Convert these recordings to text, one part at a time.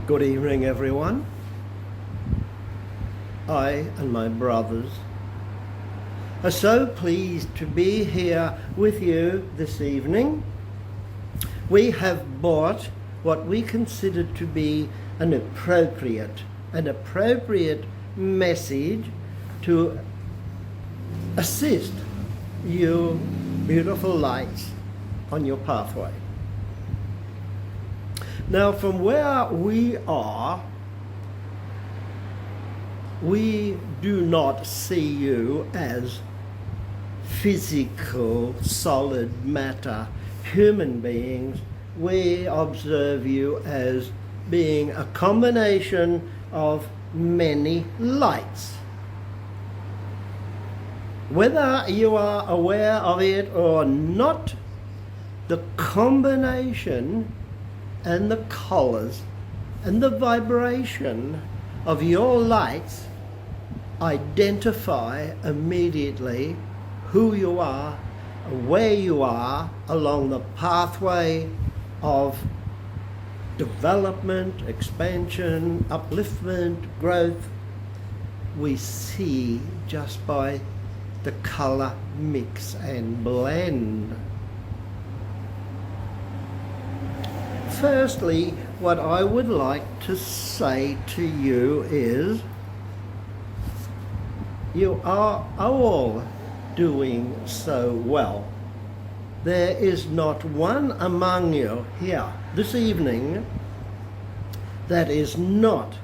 Good evening, everyone. I and my brothers are so pleased to be here with you this evening. We have brought what we consider to be an appropriate message to assist you beautiful lights on your pathway. Now, from where we are, we do not see you as physical, solid matter human beings. We observe you as being a combination of many lights. Whether you are aware of it or not, the combination and the colors and the vibration of your lights identify immediately who you are, where you are along the pathway of development, expansion, upliftment, growth. We see just by the color mix and blend. Firstly, what I would like to say to you is you are all doing so well. There is not one among you here this evening that is not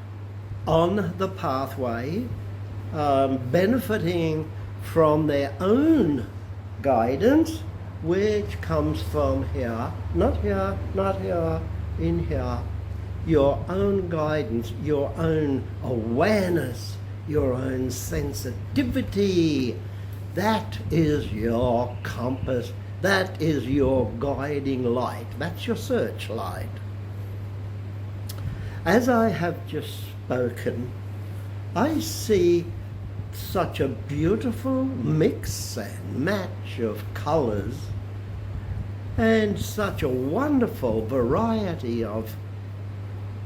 on the pathway, benefiting from their own guidance, which comes from here, not here, not here, in here. Your own guidance, your own awareness, your own sensitivity. That is your compass. That is your guiding light. That's your searchlight. As I have just spoken, I see such a beautiful mix and match of colors and such a wonderful variety of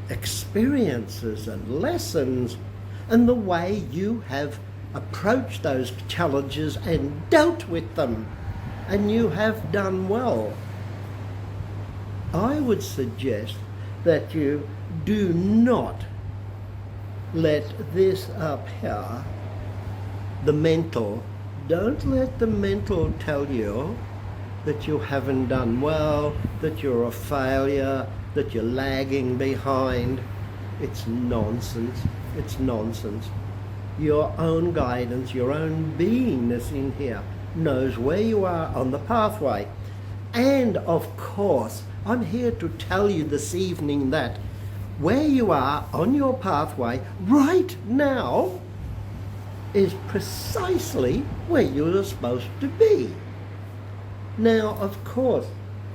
experiences and lessons, and the way you have approached those challenges and dealt with them, and you have done well. I would suggest that you do not let this up here, the mental, don't let the mental tell you that you haven't done well, that you're a failure, that you're lagging behind. It's nonsense. It's nonsense. Your own guidance, your own beingness in here knows where you are on the pathway. And of course, I'm here to tell you this evening that where you are on your pathway right now is precisely where you're supposed to be. Now, of course,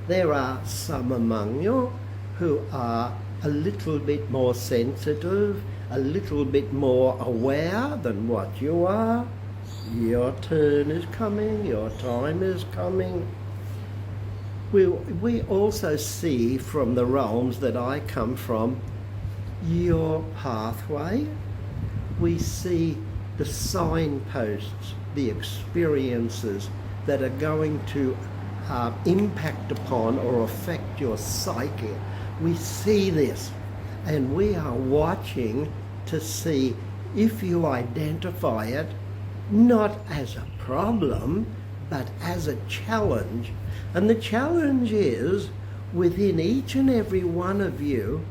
there are some among you who are a little bit more sensitive, a little bit more aware than what you are. Your turn is coming, your time is coming. We also see from the realms that I come from, your pathway. We see the signposts, the experiences that are going to impact upon or affect your psyche. We see this, and we are watching to see if you identify it not as a problem, but as a challenge. And the challenge is, within each and every one of you,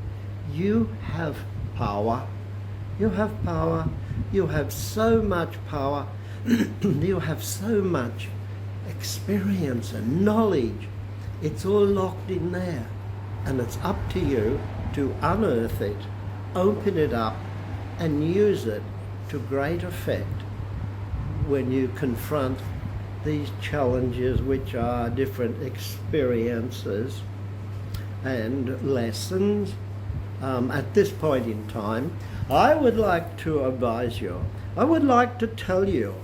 you have power. You have power. You have so much power. You have so much experience and knowledge. It's all locked in there, and it's up to you to unearth it, open it up, and use it to great effect when you confront these challenges, which are different experiences and lessons. At this point in time, I would like to advise you, I would like to tell you,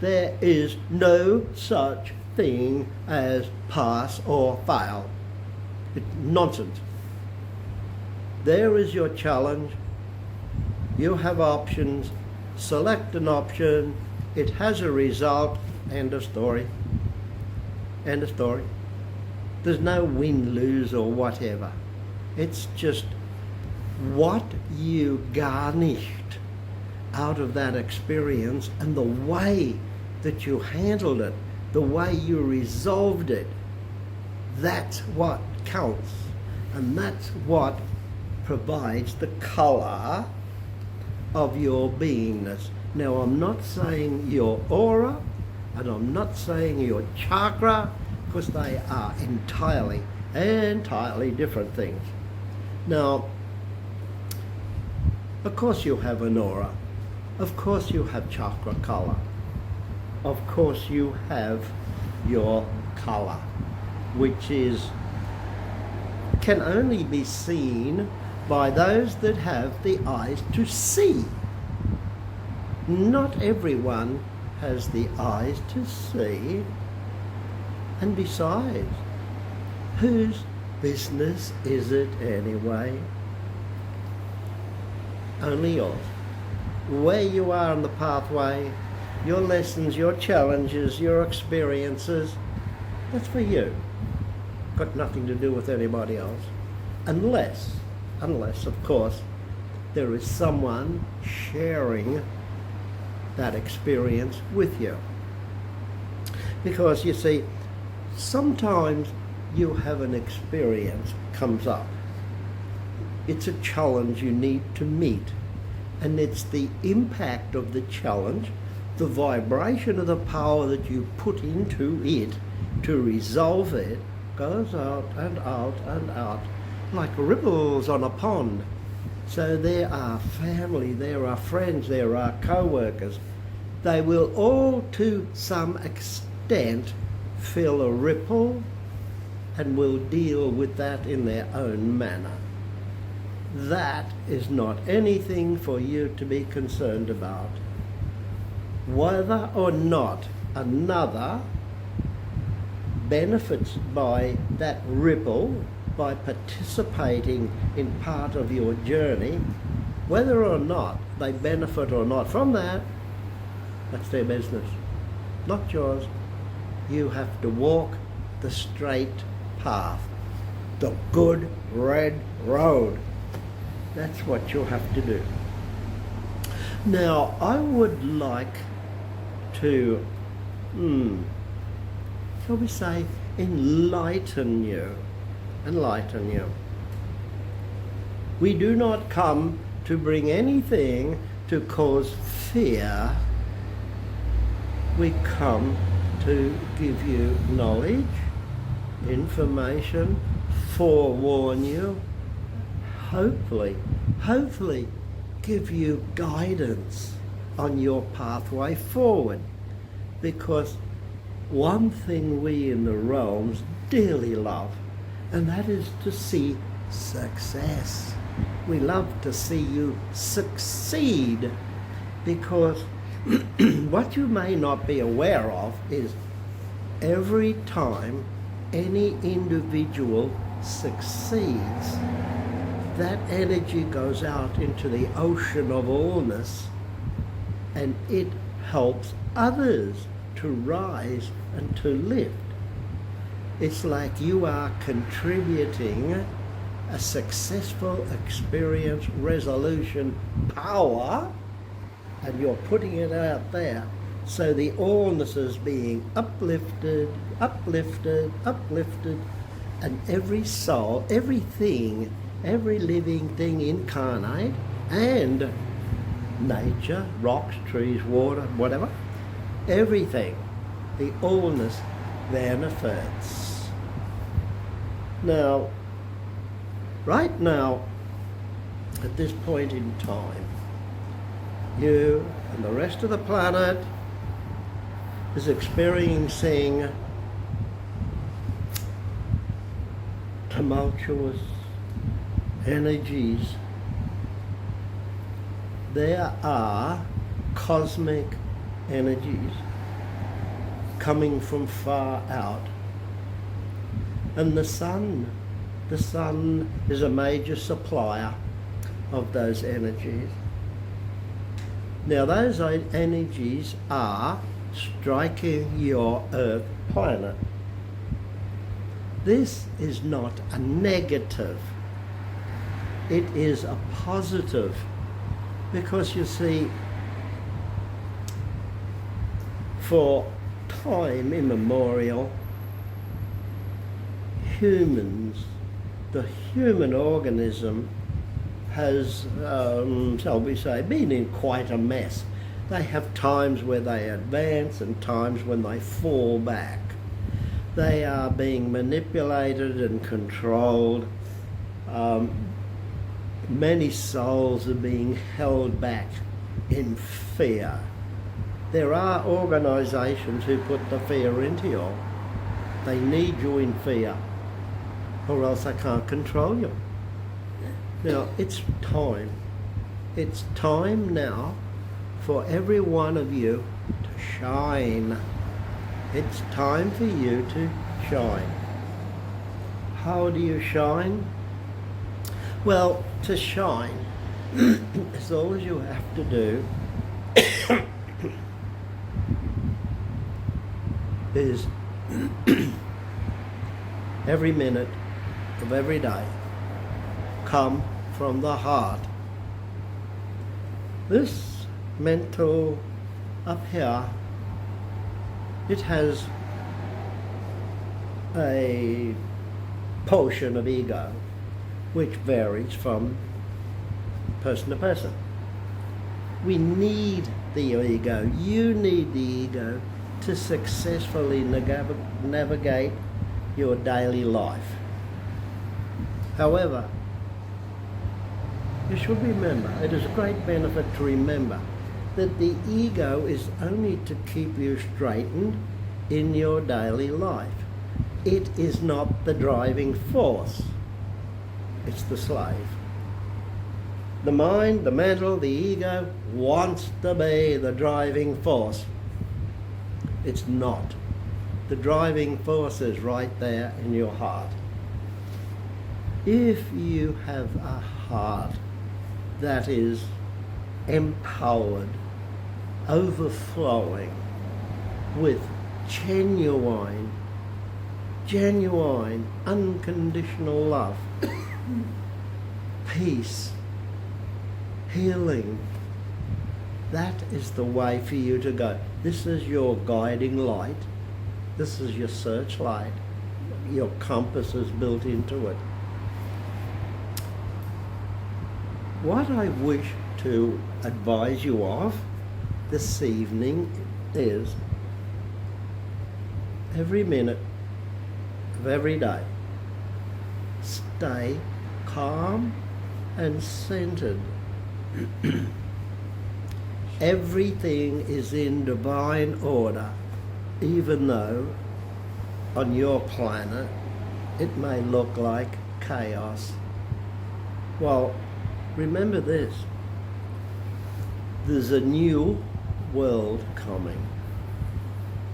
there is no such thing as pass or fail. It's nonsense. There is your challenge. You have options. Select an option. It has a result. End of story. End of story. There's no win, lose or whatever. It's just what you garnished out of that experience and the way that you handled it, the way you resolved it. That's what counts. And that's what provides the colour of your beingness. Now, I'm not saying your aura, and I'm not saying your chakra, because they are entirely different things. Now, of course you have an aura. Of course you have chakra colour. Of course you have your colour, which can only be seen by those that have the eyes to see. Not everyone has the eyes to see. And besides, whose business is it anyway? Only yours. Where you are on the pathway, your lessons, your challenges, your experiences, that's for you. Got nothing to do with anybody else. Unless, of course, there is someone sharing that experience with you. Because you see, sometimes you have an experience comes up. It's a challenge you need to meet. And it's the impact of the challenge, the vibration of the power that you put into it to resolve it, goes out and out and out like ripples on a pond. So there are family, there are friends, there are co-workers. They will all to some extent feel a ripple and will deal with that in their own manner. That is not anything for you to be concerned about. Whether or not another benefits by that ripple, by participating in part of your journey, whether or not they benefit or not from that, that's their business, not yours. You have to walk the straight path, the good red road. That's what you have to do. Now, I would like to, shall we say, enlighten you. We do not come to bring anything to cause fear. We come to give you knowledge, information, forewarn you, hopefully give you guidance on your pathway forward. Because one thing we in the realms dearly love, and that is to see success. We love to see you succeed, because what you may not be aware of is every time any individual succeeds, that energy goes out into the ocean of allness, and it helps others to rise and to lift. It's like you are contributing a successful experience, resolution, power, and you're putting it out there. So the allness is being uplifted, and every soul, everything, every living thing incarnate, and nature, rocks, trees, water, whatever, everything, the allness benefits. Now, right now, at this point in time, you and the rest of the planet is experiencing tumultuous energies. There are cosmic energies coming from far out, and the sun The sun is a major supplier of those energies. Now those energies are striking your Earth planet. This is not a negative. It is a positive, because you see, for time immemorial, humans, the human organism has, shall we say, been in quite a mess. They have times where they advance and times when they fall back. They are being manipulated and controlled. Many souls are being held back in fear. There are organisations who put the fear into you. They need you in fear, or else they can't control you. Now, it's time. It's time now for every one of you to shine. It's time for you to shine. How do you shine? Well, to shine, is all you have to do is every minute of every day come from the heart. This mental up here, it has a portion of ego which varies from person to person. We need the ego. You need the ego to successfully navigate your daily life. However, you should remember, it is a great benefit to remember that the ego is only to keep you straightened in your daily life. It is not the driving force. It's the slave. The mind, the mental, the ego wants to be the driving force. It's not. The driving force is right there in your heart. If you have a heart that is empowered, overflowing with genuine, unconditional love, peace, healing, that is the way for you to go. This is your guiding light. This is your searchlight. Your compass is built into it. What I wish to advise you of this evening is every minute of every day, stay calm and centered. Everything is in divine order, even though on your planet it may look like chaos. Well, remember this, there's a new world coming.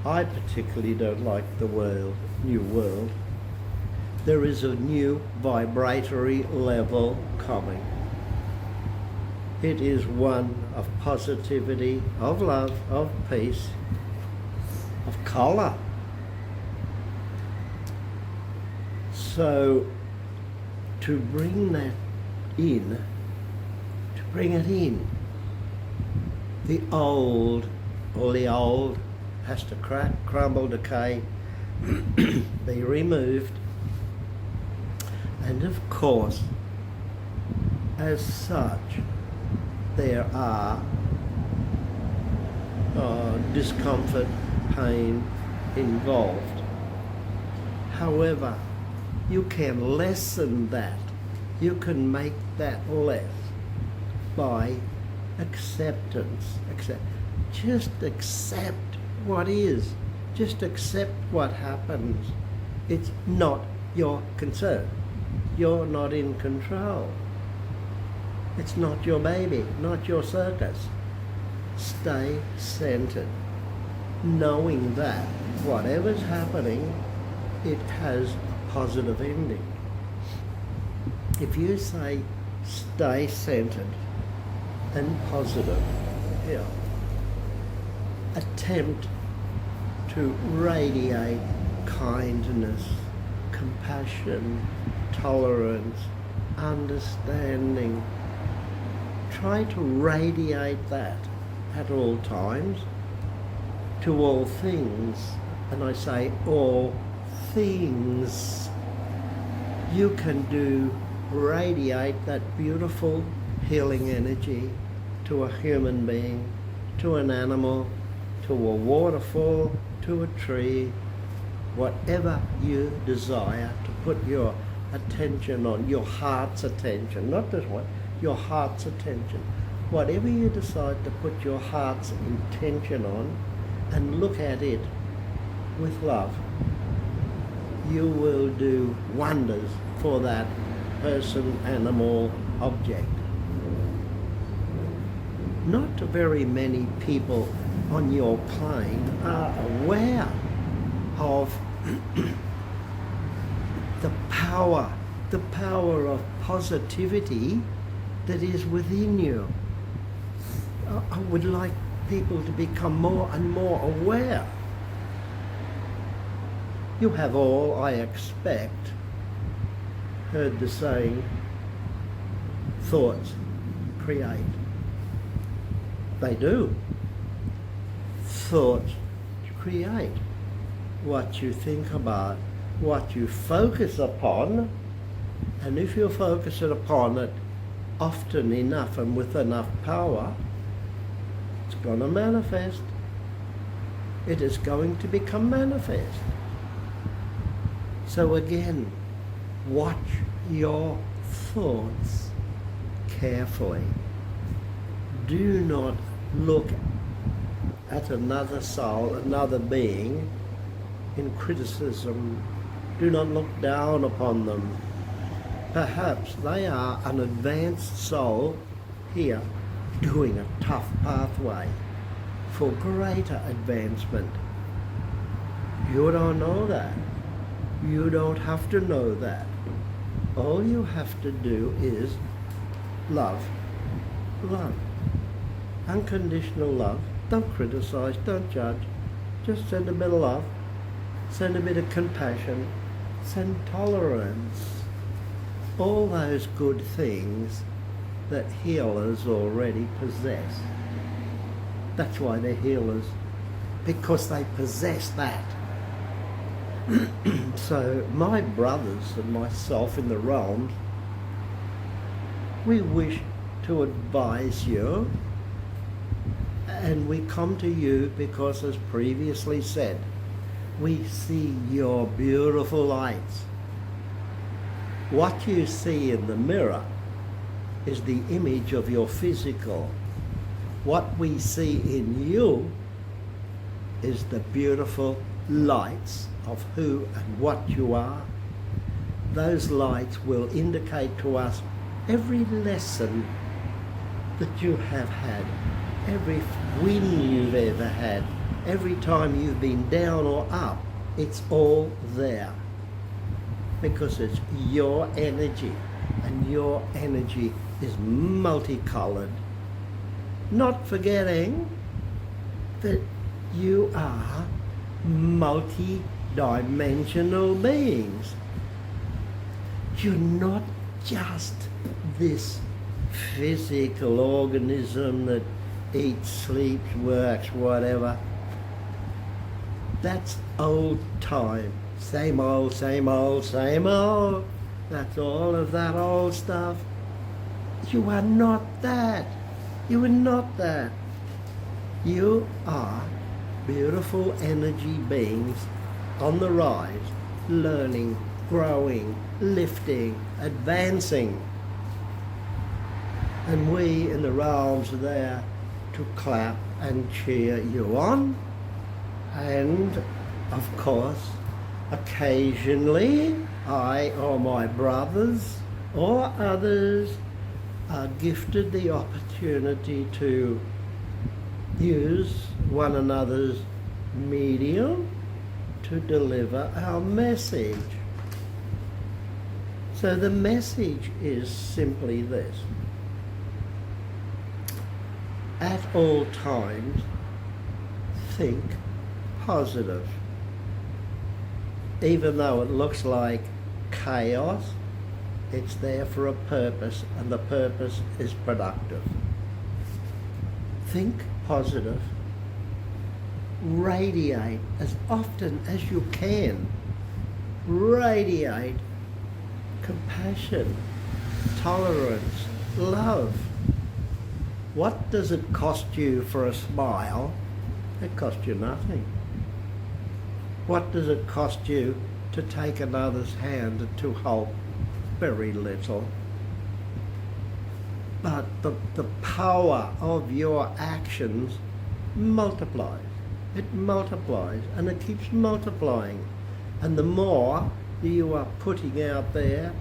I particularly don't like the new world. There is a new vibratory level coming. It is one of positivity, of love, of peace, of colour. So to bring that in, the old has to crack, crumble, decay, be removed. And of course, as such, there are discomfort, pain involved. However, you can lessen that. You can make that less by acceptance. Just accept what is. Just accept what happens. It's not your concern. You're not in control. It's not your baby, not your circus. Stay centered, knowing that whatever's happening, it has a positive ending. if you say stay centered and positive, yeah, attempt to radiate kindness, compassion, tolerance, understanding. Try to radiate that at all times to all things. And I say all things. You can radiate that beautiful healing energy to a human being, to an animal, to a waterfall, to a tree, whatever you desire to put your attention on, your heart's attention, not this one, your heart's attention. Whatever you decide to put your heart's intention on and look at it with love, you will do wonders for that person, animal, object. Not very many people on your plane are aware of the power of positivity that is within you. I would like people to become more and more aware. You have all, I expect, heard the saying, thoughts create. They do. Thoughts create. What you think about, what you focus upon, and if you focus upon it often enough and with enough power, it's going to manifest. It is going to become manifest. So again, watch your thoughts carefully. Do not look at another soul, another being, in criticism. Do not look down upon them. Perhaps they are an advanced soul here doing a tough pathway for greater advancement. You don't know that. You don't have to know that. All you have to do is love. Love. Unconditional love. Don't criticize, don't judge. Just send a bit of love. Send a bit of compassion. Send tolerance. All those good things that healers already possess. That's why they're healers. Because they possess that. So my brothers and myself in the realms, we wish to advise you, and we come to you because, as previously said, we see your beautiful lights. What you see in the mirror is the image of your physical. What we see in you is the beautiful lights of who and what you are. Those lights will indicate to us every lesson that you have had, every win you've ever had, every time you've been down or up. It's all there because it's your energy, and your energy is multicolored. Not forgetting that you are multi-dimensional beings. You're not just this physical organism that eats, sleeps, works, whatever. That's old time. Same old, same old, same old. That's all of that old stuff. You are not that. You are not that. You are beautiful energy beings on the rise, learning, growing, lifting, advancing. And we in the realms are there to clap and cheer you on. And of course, occasionally I or my brothers or others are gifted the opportunity to use one another's medium to deliver our message. So the message is simply this. At all times, think positive. Even though it looks like chaos, it's there for a purpose, and the purpose is productive. Think positive. Radiate as often as you can. Radiate compassion, tolerance, love. What does it cost you for a smile? It costs you nothing. What does it cost you to take another's hand and to help? Very little. But the power of your actions multiplies. It multiplies and it keeps multiplying. And the more you are putting out there,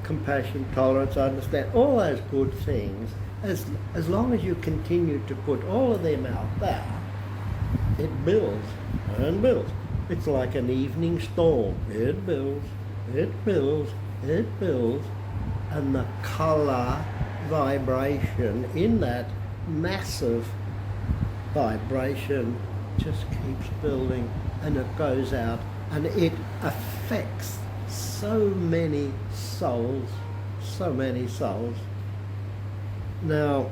compassion, tolerance, understand, all those good things, as long as you continue to put all of them out there, it builds and builds. It's like an evening storm. It builds, it builds, it builds, and the colour vibration in that massive vibration just keeps building, and it goes out and it affects so many souls, so many souls. Now,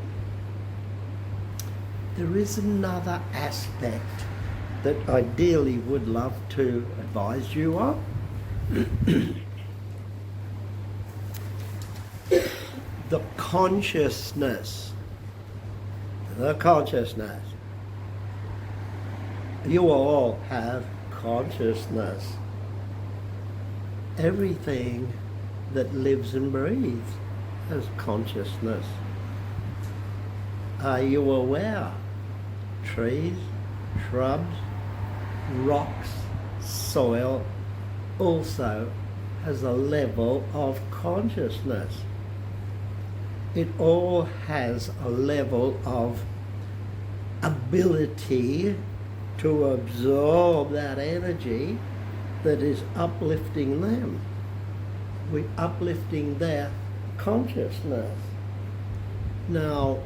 there is another aspect that I dearly would love to advise you of. The consciousness. The consciousness. You all have consciousness. Everything that lives and breathes has consciousness. Are you aware? Trees, shrubs, rocks, soil also has a level of consciousness. It all has a level of ability to absorb that energy that is uplifting them. We're uplifting their consciousness. Now,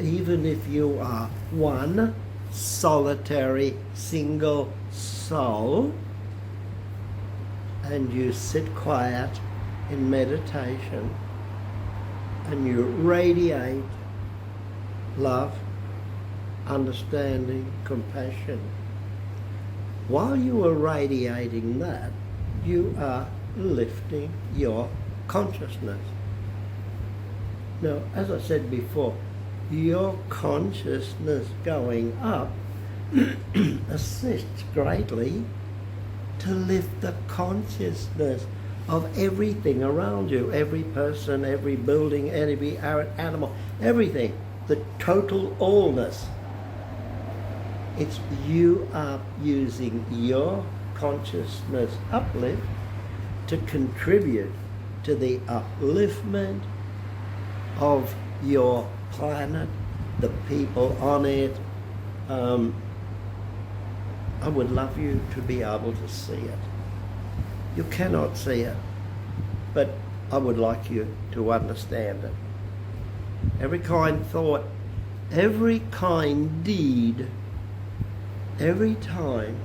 even if you are one solitary single soul and you sit quiet in meditation and you radiate love, understanding, compassion, while you are radiating that, you are lifting your consciousness. Now, as I said before, your consciousness going up assists greatly to lift the consciousness of everything around you, every person, every building, every animal, everything, the total allness. It's you are using your consciousness uplift to contribute to the upliftment of your planet, the people on it. I would love you to be able to see it. You cannot see it, but I would like you to understand it. Every kind thought, every kind deed, every time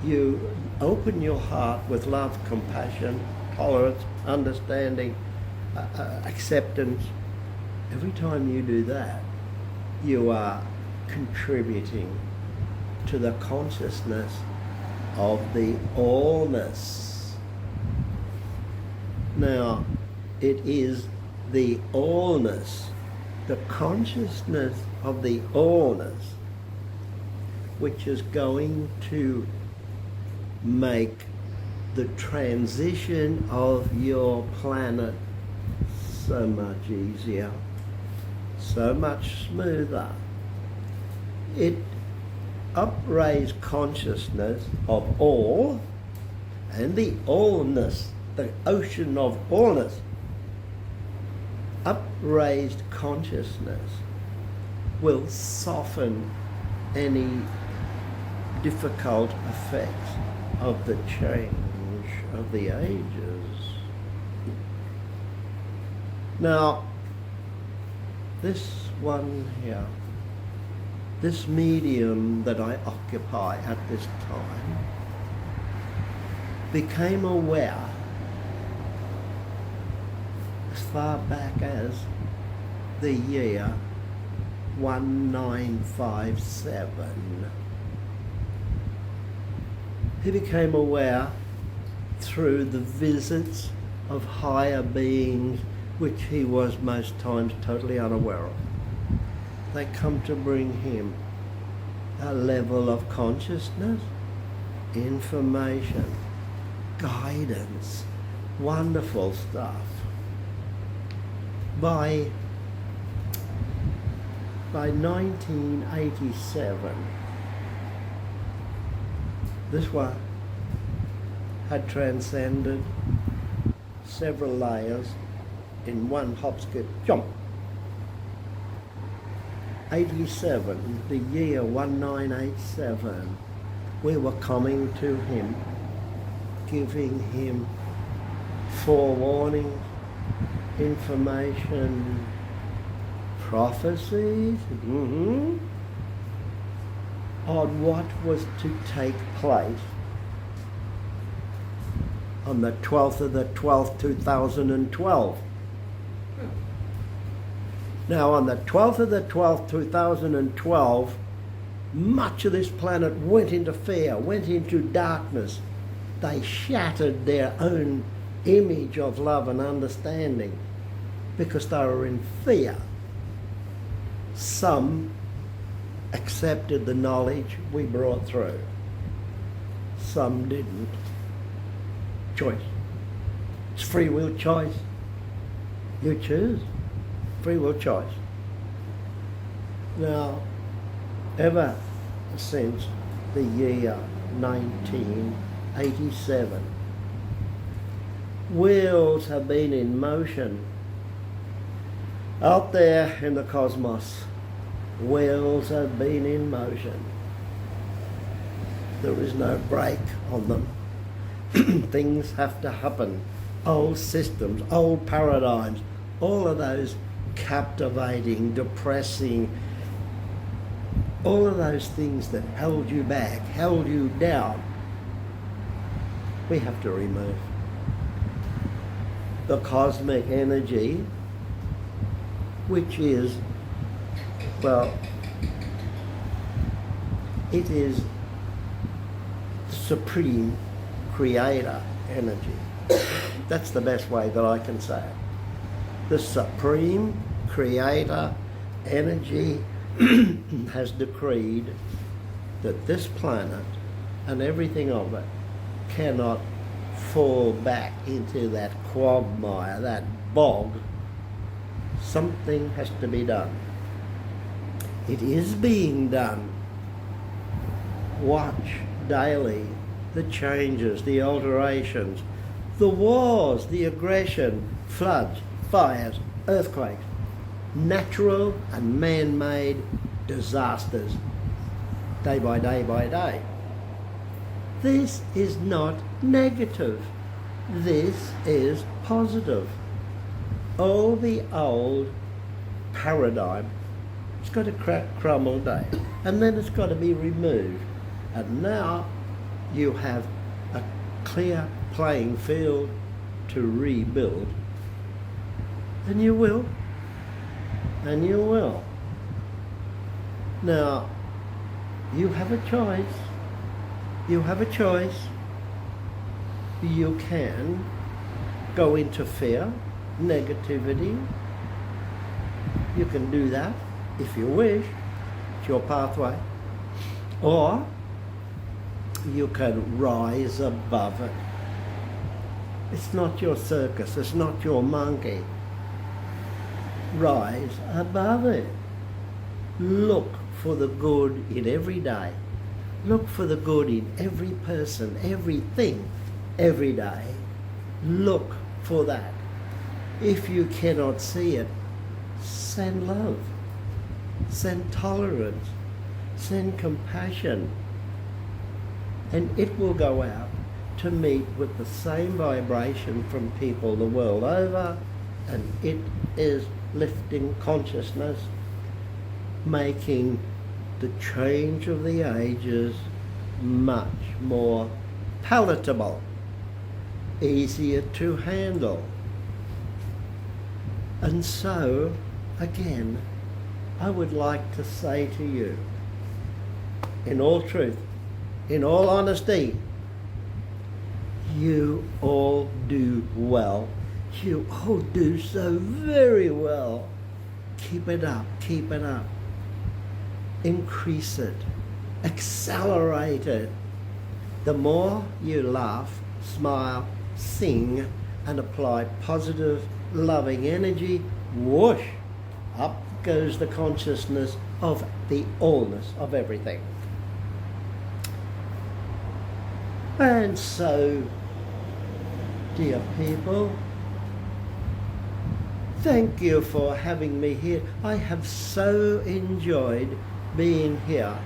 you open your heart with love, compassion, tolerance, understanding, acceptance, every time you do that, you are contributing to the consciousness of the allness. Now, it is the allness, the consciousness of the allness, which is going to make the transition of your planet so much easier, so much smoother. It upraised consciousness of all, and the allness, the ocean of allness, upraised consciousness will soften any difficult effects of the change of the ages. Now, this one here, this medium that I occupy at this time, became aware as far back as the year 1957. He became aware through the visits of higher beings which he was most times totally unaware of. They come to bring him a level of consciousness, information, guidance, wonderful stuff. By 1987, this one had transcended several layers in one hop, skip, jump. 87, the year 1987, we were coming to him, giving him forewarning, information, prophecies on what was to take place on the 12th of the 12th, 2012. Now, on the 12th of the 12th, 2012, much of this planet went into fear, went into darkness. They shattered their own image of love and understanding because they were in fear. Some accepted the knowledge we brought through. Some didn't. Choice. It's free will choice. You choose. Free will choice. Now, ever since the year 1987, wheels have been in motion out there in the cosmos. Wheels have been in motion. There is no brake on them. Things have to happen. Old systems, old paradigms, all of those captivating, depressing, all of those things that held you back, held you down, we have to remove. The cosmic energy, which is, well, it is the supreme creator energy. That's the best way that I can say it. The supreme creator energy has decreed that this planet and everything of it cannot fall back into that quagmire, that bog. Something has to be done. It is being done. Watch daily the changes, the alterations, the wars, the aggression, floods, fires, earthquakes, natural and man-made disasters, day by day by day. This is not negative. This is positive. All the old paradigm, it's got to crumble down, and then it's got to be removed. And now you have a clear playing field to rebuild. And you will. And you will. Now, you have a choice. You have a choice. You can go into fear, negativity. You can do that if you wish. It's your pathway. Or you can rise above it. It's not your circus. It's not your monkey. Rise above it. Look for the good in every day. Look for the good in every person, everything, every day. Look for that. If you cannot see it, send love, send tolerance, send compassion, and it will go out to meet with the same vibration from people the world over, and it is lifting consciousness, making the change of the ages much more palatable, easier to handle. And so, again, I would like to say to you, in all truth, in all honesty, you all do well. You all do so very well. Keep it up, keep it up. Increase it, accelerate it. The more you laugh, smile, sing, and apply positive, loving energy, whoosh, up goes the consciousness of the allness of everything. And so, dear people, thank you for having me here. I have so enjoyed being here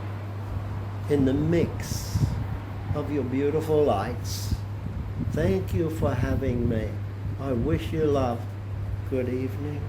in the mix of your beautiful lights. Thank you for having me. I wish you love. Good evening.